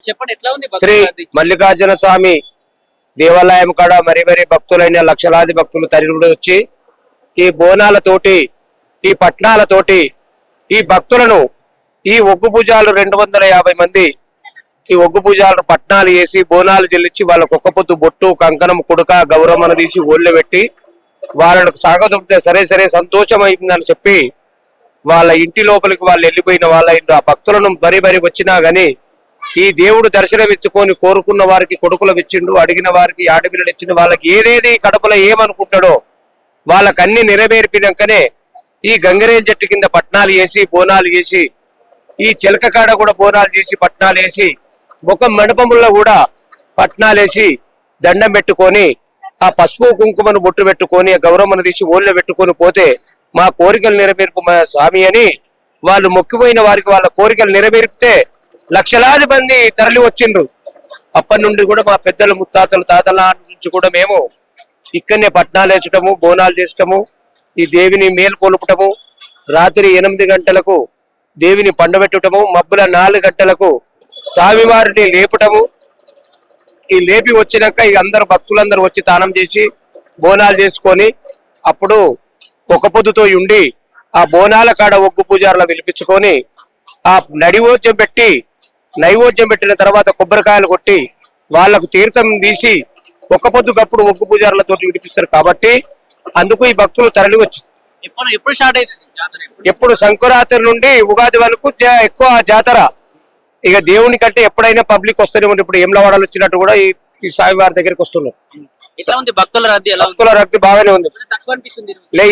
చెప్పండి ఎట్లా ఉంది శ్రీ మల్లికార్జున స్వామి దేవాలయం కాడ మరి భక్తులైన లక్షలాది భక్తులు తరలి వచ్చి ఈ బోనాలతోటి ఈ పట్నాలతోటి ఈ భక్తులను ఈ ఒగ్గు పూజాలు 250 మంది ఈ ఒగ్గు పూజాలు పట్నాలు వేసి బోనాలు చెల్లించి వాళ్ళకు ఒక్క పొద్దు బొట్టు కంకణం కుడక గౌరవం తీసి ఓళ్ళు పెట్టి వాళ్ళకు సాగదొప్పితే సరే సంతోషం అయిందని చెప్పి వాళ్ళ ఇంటి లోపలికి వాళ్ళు వెళ్ళిపోయిన వాళ్ళ ఆ భక్తులను బరి వచ్చినా గాని ఈ దేవుడు దర్శనం ఇచ్చుకొని కోరుకున్న వారికి కొడుకులు ఇచ్చిండు, అడిగిన వారికి ఆడపిల్లలు ఇచ్చిండు. వాళ్ళకి ఏదేది కడుపులో ఏమనుకుంటాడో వాళ్ళకన్నీ నెరవేర్పినాకనే ఈ గంగరేం చెట్టు కింద పట్నాలు వేసి బోనాలు వేసి ఈ చిలక కాడ కూడా బోనాలు చేసి పట్నాలు వేసి ముఖం మండపముల్లో కూడా పట్నాలు వేసి దండం పెట్టుకొని ఆ పసుపు కుంకుమను బొట్టు పెట్టుకొని ఆ గౌరమ్మను తీసి ఓళ్ళో పెట్టుకొని పోతే మా కోరికలు నెరవేర్పు మా స్వామి అని వాళ్ళు మొక్కిపోయిన వారికి వాళ్ళ కోరికలు నెరవేర్పితే లక్షలాది మంది తరలి వచ్చిండ్రు. అప్పటి నుండి కూడా మా పెద్దలు ముత్తాతలు తాతల నుంచి కూడా మేము ఇక్కడనే పట్నాలు వేసటము బోనాలు చేసటము ఈ దేవిని మేలు కొలుపటము రాత్రి 8 గంటలకు దేవిని పండబెట్టటము మబ్బుల 4 గంటలకు స్వామివారిని లేపటము. ఈ లేపి వచ్చినాక ఈ అందరు భక్తులందరూ వచ్చి తానం చేసి బోనాలు చేసుకొని అప్పుడు ఒక పొద్దుతో ఉండి ఆ బోనాల కాడ ఒగ్గు పూజారులు పిలిపించుకొని ఆ నైవేద్యం పెట్టిన తర్వాత కొబ్బరికాయలు కొట్టి వాళ్లకు తీర్థం తీసి ఒక్క పొద్దు గప్పుడు ఒగ్గు పూజారులతో విడిపిస్తారు. కాబట్టి అందుకు ఈ భక్తులు తరలి వచ్చి ఎప్పుడు స్టార్ట్ అవుతుంది ఎప్పుడు సంక్రాంతి నుండి ఉగాది వరకు ఎక్కువ జాతర. ఇక దేవుని కంటే ఎప్పుడైనా పబ్లిక్ వస్తూనే ఉంది. ఇప్పుడు ఏమ్లవాడలు వచ్చినట్టు కూడా ఈ స్వామివారి దగ్గరికి వస్తున్నారు. భక్తుల రద్దీ బాగానే ఉంది.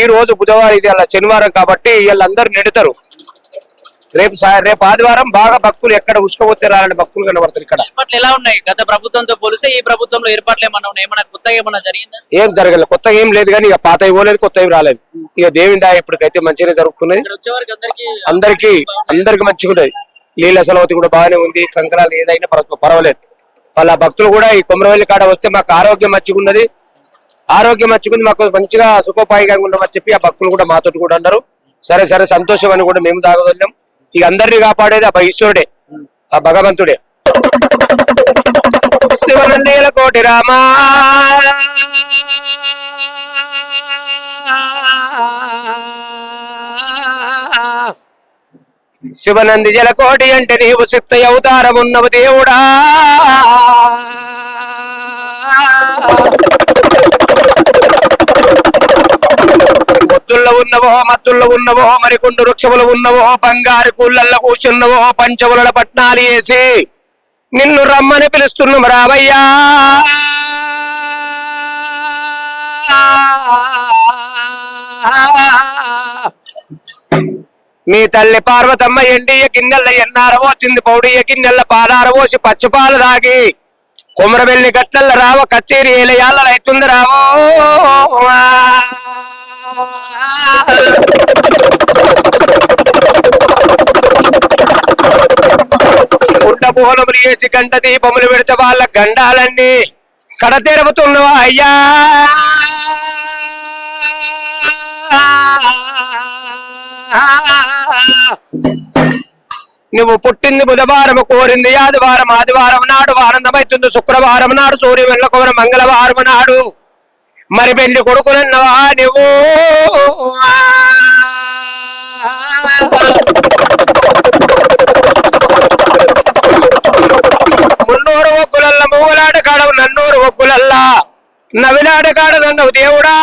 ఈ రోజు బుధవారం, ఇది అలా శనివారం కాబట్టి వీళ్ళందరూ నెడతారు. రేపు ఆదివారం బాగా భక్తులు ఎక్కడ ఉసుకపోతే రాలని భక్తులు కనబడతారు. ఇక్కడ ఎలా ఉన్నాయి గత ప్రభుత్వంతో పోలిస్తే ఈ ప్రభుత్వంలో ఏర్పాట్లు ఏమన్నా కొత్తగా ఏమన్నా జరిగిందా? ఏం జరగలేదు, కొత్తగా ఏం లేదు. కానీ ఇక పాత ఇవ్వలేదు, కొత్త ఏం రాలేదు. ఇక దేవుని దా ఇప్పటికైతే మంచిగానే జరుగుతున్నది. అందరికి మంచిగా ఉన్నది. లీల సలవతి కూడా బాగానే ఉంది. కంకరాలు ఏదైనా పర్వాలేదు. వాళ్ళ భక్తులు కూడా ఈ కొమరవెల్లి కాడ వస్తే మాకు ఆరోగ్యం మంచిగా ఉన్నది, మాకు మంచిగా సుఖోపాయంగా ఉన్నామని చెప్పి ఆ భక్తులు కూడా మాతో కూడా అన్నారు. సరే సంతోషం అని కూడా మేము తాగదన్నాం. ఇక అందరినీ కాపాడేది ఆ ఈశ్వరుడే, ఆ భగవంతుడే. శివనందేల కోటి రామా శివనంది జలకోటి అంటే నీవు శక్తి అవతారమున్నవు దేవుడా. మొత్తుల్లో ఉన్నవో మత్తుల్లో ఉన్నవో మరికొండు వృక్షములు ఉన్నవో బంగారు కూళ్ళల్లో కూర్చున్నవో పంచముల పట్నాలు వేసి నిన్ను రమ్మని పిలుస్తున్నాము రావయ్యా. మీ తల్లి పార్వతమ్మ ఎండియ గిన్నెల ఎన్నార పోసింది, పౌడియ గిన్నెల పాలార పోసి పచ్చిపాలు దాగి కొమరవెల్లి గట్ల రావ కచేరి ఏలయాల అవుతుంది రావో. గుడ్డ పూలములు వేసి గంట దీపములు పెడితే వాళ్ళ గండాలన్నీ కడతెరుపుతున్నవా అయ్యా. నువ్వు పుట్టింది బుధవారం, కోరింది ఆదివారం, ఆదివారం నాడు ఆనందమైతుంది, శుక్రవారం నాడు సూర్య వెళ్ళకొర, మంగళవారం నాడు మరి పెళ్లి కొడుకునన్నవా నువ్వు. మున్నూరు ఒగ్గులల్లా మూగలాట కాడవు, నన్నూరు ఒగ్గులల్లా నవిలాట కాడదన్నవు దేవుడా.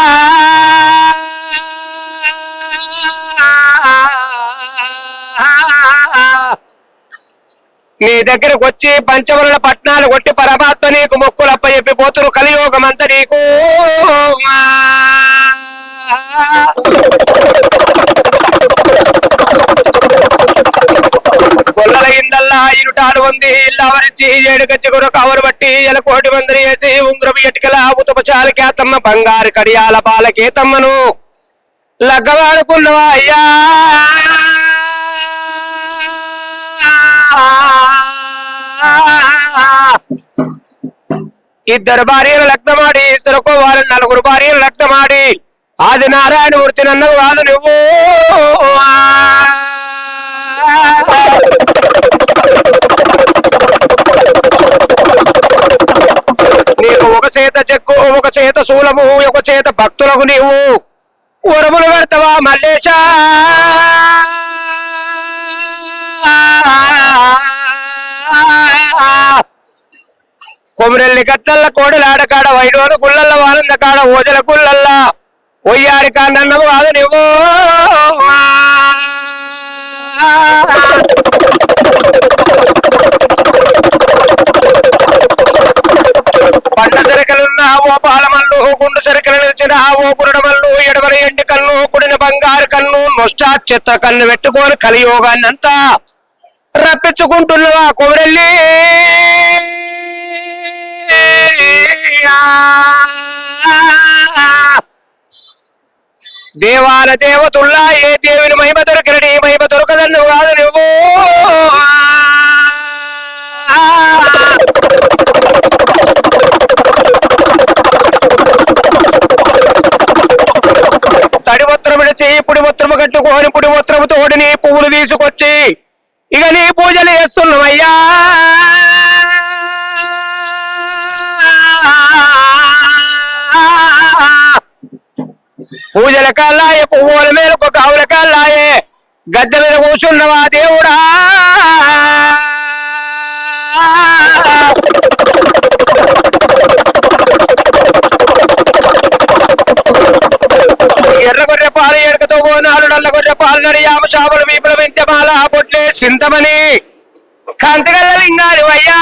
నీ దగ్గరకు వచ్చి పంచవరణ పట్నాలు కొట్టి పరమాత్మ నీకు మొక్కులు అప్పచెప్పి పోతురు కలియోగం అంతా నీకు. గొల్లల ఇందల్లా ఇరుటాలు ఉంది ఇల్లవరించి ఏడుగచ్చి గురు కవరు బట్టి ఎలకోటి మందిరి వేసి ఉంగరపు ఎటుకల ఉతపచాలకేతమ్మ బంగారు కడియాల బాలకేతమ్మను లగ్గవాడుకున్నవా అయ్యా. ఇద్దరు భార్యలు లగ్నమాడి ఇద్దరుకోవాలి, 4 భార్యలు లగ్నమాడి ఆది నారాయణమూర్తి నన్నవు కాదు నువ్వు. చేత జగ్గు ఒక చేత శూలము ఒక చేత భక్తులకు నీవు వరములు పెడతావా మల్లేశా కొమరెల్లి కట్లల్ల కోడలాడ కాడ వైడోలు గుళ్ళల్ల వానంద కాడ ఓజల గుళ్ళల్ల ఒయ్యారి కాన్నవు కాదు నువ్వు పంట సరికలున్న ఓ పాలమల్లు గుండు సరికలు నిలిచిన ఓ కురడమల్లు ఎడమల ఎండి కన్ను కుడిన బంగారు కన్ను నొష్టాచిత్ర కన్ను పెట్టుకొని కలియోగాన్నంతా రప్పించుకుంటున్నవా కొమరెల్లి దేవాల దేవతుల్లా ఏ దేవుని మహిమ దొరికినని మహిమ దొరకదన్ను కాదు నువ్వు తడి ఉత్తరం విడిచి పుడి ఉత్తరము కట్టుకొని పుడి ఉత్తరము తోడిని పువ్వులు తీసుకొచ్చి ఇక నీ పూజలు చేస్తున్నామయ్యా పూజల కల్లాయే పువ్వుల మేరకు కావుల కల్లాయే గద్దె మీద కూర్చున్నవా దేవుడా ఎర్ర గొర్రె పాలు ఎడకతో బోనాలు నల్ల గొర్రె పాలు నడియామ చేపలు వీపుల వింత్యమాల బొట్లే సింతమని కాంతిగల్ల లింగాని వయ్యా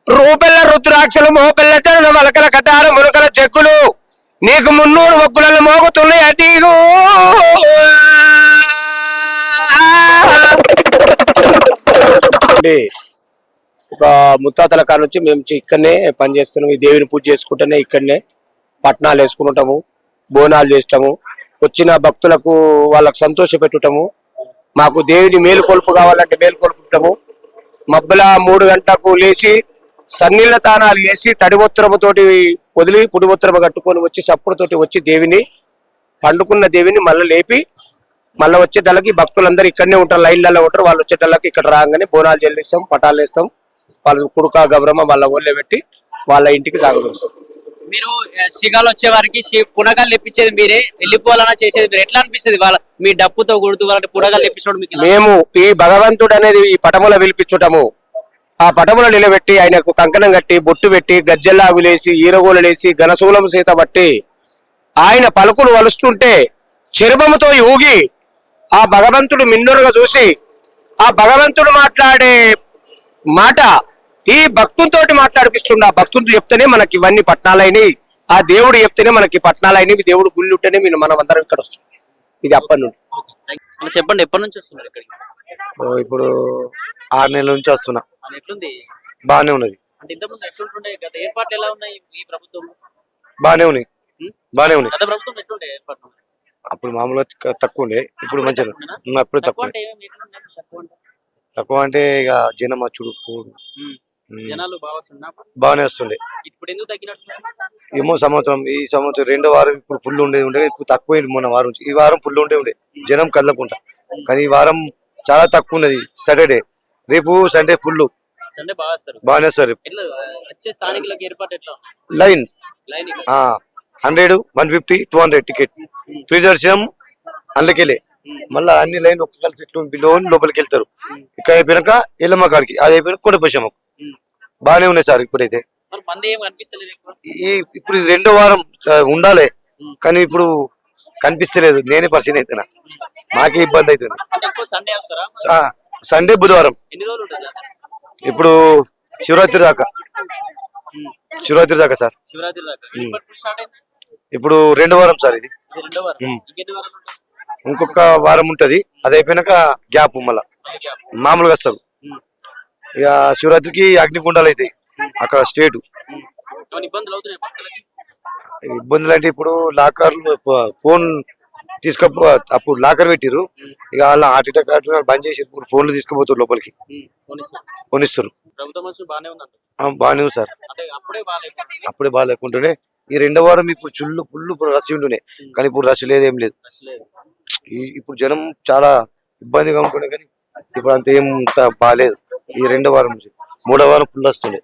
రూపెల్ల రుద్రాక్షలు మోపెల్ల చరణ మలకల కటార ములకల చెక్కులు నీకు 300 మొక్కులలో మోగుతున్నాయి అటీగు ఒక ముత్తాతల కాడ నుంచి మేము ఇక్కడనే పనిచేస్తున్నాం. ఈ దేవుని పూజ చేసుకుంటేనే ఇక్కడనే పట్నాలు వేసుకుంటాము, బోనాలు చేస్తాము, వచ్చిన భక్తులకు వాళ్ళకు సంతోష పెట్టుటము, మాకు దేవుని మేలుకొల్పు కావాలంటే మేలుకొల్పుతాము. మబ్బుల 3 గంటలకు లేచి సన్నీళ్ళ తానాలు వేసి తడి ఉత్తరముతోటి వదిలి పుడి ఉత్తరము కట్టుకొని వచ్చి చప్పుడుతోటి వచ్చి దేవిని పండుకున్న దేవిని మళ్ళీ లేపి మళ్ళీ వచ్చేటల్లకి భక్తులందరూ ఇక్కడనే ఉంటారు, లైన్లలో ఉంటారు. వాళ్ళు వచ్చేటల్లకి ఇక్కడ రాగానే బోనాలు చెల్లిస్తాం, పటాలు వేస్తాం, వాళ్ళ కుడుక గబ్రమ వాళ్ళ ఊళ్ళో పెట్టి వాళ్ళ ఇంటికి సాగదోస్తాం. మీరు సిగాలు వచ్చే వారికి పునగాలు తెప్పించేది మీరే, వెళ్ళిపోవాలన్నా చేసేది మీరు. ఎట్లా అనిపిస్తుంది వాళ్ళ మీ డప్పుతో కొడుతూ వాళ్ళకి పునగాలు తెప్పించడం మీకు? మేము ఈ భగవంతుడు అనేది ఈ పటముల పిలిపించటము, ఆ పటముల నిలబెట్టి ఆయనకు కంకణం కట్టి బొట్టు పెట్టి గజ్జెల్లాగులేసి ఈరగోలలేసి ఘనశూలము సీత బట్టి ఆయన పలుకులు వలుస్తుంటే చెరుబముతో ఊగి ఆ భగవంతుడు మిన్నురుగా చూసి ఆ భగవంతుడు మాట్లాడే మాట ఈ భక్తులతోటి మాట్లాడిపిస్తుండ. ఆ భక్తులు చెప్తేనే మనకి ఇవన్నీ పట్నాలైనవి, ఆ దేవుడు చెప్తేనే మనకి పట్నాలైనవి, దేవుడు గుళ్ళు ఉంటేనే మనం అందరం ఇక్కడ వస్తాం. ఇది అప్పటి నుండి. చెప్పండి, ఎప్పటి నుంచి వస్తున్నారు ఇక్కడికి? ఇప్పుడు 6 నెలల నుంచి వస్తున్నా. ఎట్లుంది? బానే ఉన్నది. అంటే ఇంతకుముందు ఎట్లుంటుండే? గత ఏర్పాట్లు ఎలా ఉన్నాయి ఈ ప్రభుత్వం? బానే ఉన్నాయి, బానే ఉన్నాయి. గత ప్రభుత్వం ఎట్లుండే ఏర్పాట్లు? అప్పుడు మామూలుగా తక్కువ ఉండే, ఇప్పుడు మంచిగా అప్పుడు తక్కువ. తక్కువ అంటే ఇక జనం అచ్చుడు జనాలు బాగానే వస్తుండే. ఇప్పుడు ఎందుకు తగ్గినట్టు? ఏమో ఈ సంవత్సరం 2వ వారం ఇప్పుడు ఫుల్ ఉండే ఇప్పుడు తక్కువ. మొన్న వారం ఈ వారం ఫుల్ ఉండే జనం కదలకుండా. కానీ ఈ వారం చాలా తక్కువ ఉన్నది. సాటర్డే, రేపు సండే ఫుల్. సండే బాగానే వస్తారు. వచ్చే స్థానికులకు ఏర్పాటు ఎట్లా? లైన్ 100, 150, 200 టికెట్ ఫ్రీ దర్శనం. అందుకెళ్ళే మళ్ళా అన్ని లైన్ ఒక్క కలిసి లోపలికి వెళ్తారు. ఇక్కడ అయిపోయినాక ఎల్లమ్మ కాడికి, అది అయిపోయినా కొడపశమ్మకు. బాగానే ఉన్నాయి సార్. ఇప్పుడైతే ఇప్పుడు 2వ వారం ఉండాలి, కానీ ఇప్పుడు కనిపిస్తలేదు. నేనే పరిచయం అవుతున్నా, మాకే ఇబ్బంది అవుతుంది. సండే బుధవారం, ఇప్పుడు శివరాత్రి దాకా సార్. ఇప్పుడు 2వ వారం సార్. ఇది ఇంకొక వారం ఉంటది, అది అయిపోయినాక గ్యాప్ మళ్ళా మామూలుగా వస్తారు. ఇక శివరాత్రికి అగ్నిగుండాలు అవుతాయి అక్కడ స్టేట్. ఇబ్బందులు అంటే ఇప్పుడు లాకర్ ఫోన్ తీసుకపో, అప్పుడు లాకర్ పెట్టిర్రు, ఇక వాళ్ళ హార్ట్ అటాక్ బంద్ చేసి ఇప్పుడు ఫోన్లు తీసుకుపోతారు లోపలికి, కొనిస్తారు. బాగానే ఉంది సార్. అప్పుడే బాగాలేకుంటుండే. ఈ 2వ వారం ఇప్పుడు ఫుల్ రష్ ఉంటుండే, కానీ ఇప్పుడు రష్ లేదేం లేదు. ఇప్పుడు జనం చాలా ఇబ్బందిగా ఉంటుండే, కానీ ఇప్పుడు అంత ఏం బాగాలేదు. ఈ 2వ వారం నుంచి 3వ వారం ఫుల్ వస్తుండే.